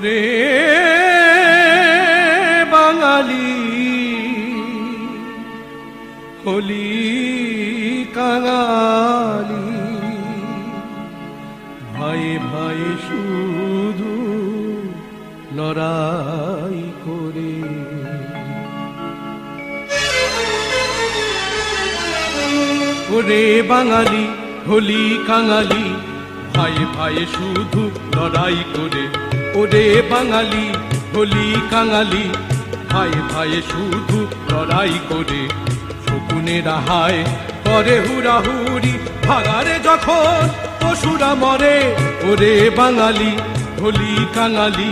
ওরে বাঙালি হলি কাঙালি, ভাই ভাই শুধু লড়াই করে। ওরে বাঙালি হলি কাঙালি, ভাই ভাই শুধু লড়াই করে। ওরে বাঙালি হলি কাঙালি, ভাই ভাই শুধু লড়াই করে। শকুনেরা হায় করে হুড়াহুড়ি, ভাগারে যখন পশুরা মরে। ওরে বাঙালি হলি কাঙালি,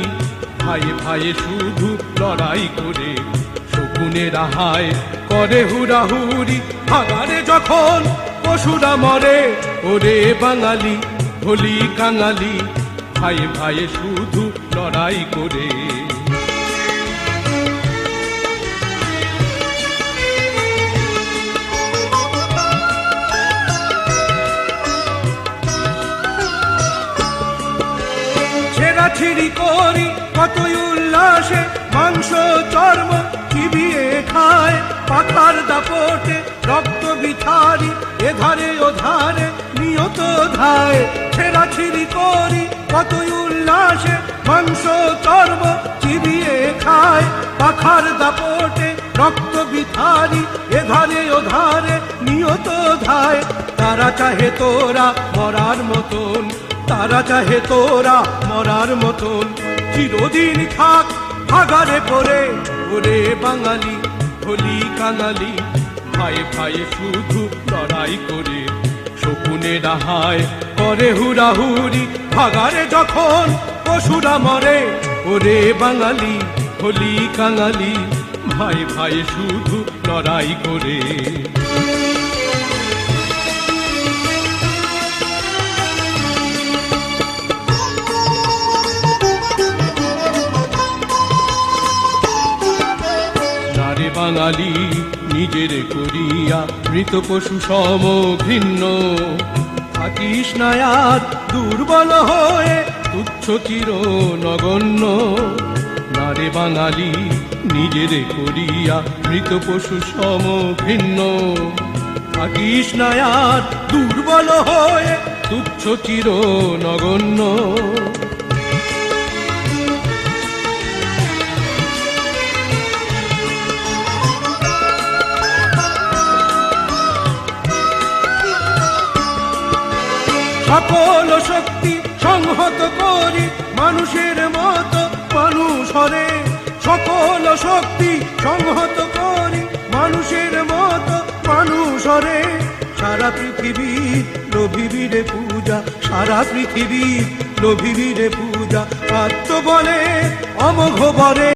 ভাই ভাই শুধু লড়াই করে। শকুনেরা হায় করে হুড়াহুড়ি, ভাগারে যখন পশুরা মরে। ওরে বাঙালি হলি কাঙালি, ভাই ভাই শুধু লড়াই করে। ছেড়াছিড়ি করি কতই উল্লাসে, মাংস চর্ম চিবিয়ে খায়। পাখার দাপটে রক্ত বিথারি, এধারে ওধারে নিয়ত ধায়। ছেড়াছিড়ি করি কতই উল্লাসে, মাংস চর্ম চিবিয়ে খায়। পাখার দাপটে রক্ত বিথারি, এধারে ওধারে নিয়ত ধায়। তারা চাহে তোরা মরার মতন, তারা চাহে তোরা মরার মতন। চিরদিন থাক ভাগারে পড়ে। ওরে বাঙালি হলি কাঙালি, ভাই ভাই শুধু লড়াই করে। শকুনেরা হায় করে হুড়াহুড়ি, ভাগারে যখন পশুরা মরে। ওরে বাঙালি হলি কাঙালি, ভাই ভাই শুধু লড়াই করে। বাঙালি নিজের করিয়া মৃত পশু সম ঘৃণ্য, থাকিস না আর দুর্বল হয়ে তুচ্ছ চির নগণ্য। নারে বাঙালি নিজের করিয়া মৃত পশু সম ঘৃণ্য, থাকিস না আর দুর্বল হয়ে তুচ্ছ চির নগণ্য। সকল শক্তি সংহত করি মানুষের মতো মানুষ হরে। সকল শক্তি সংহত করি মানুষের মতো মানুষ হরে। সারা পৃথিবীর লোভিবীরে পূজা, সারা পৃথিবীর লোভিবীরে পূজা। আত্ম বলে অমোঘ বরে।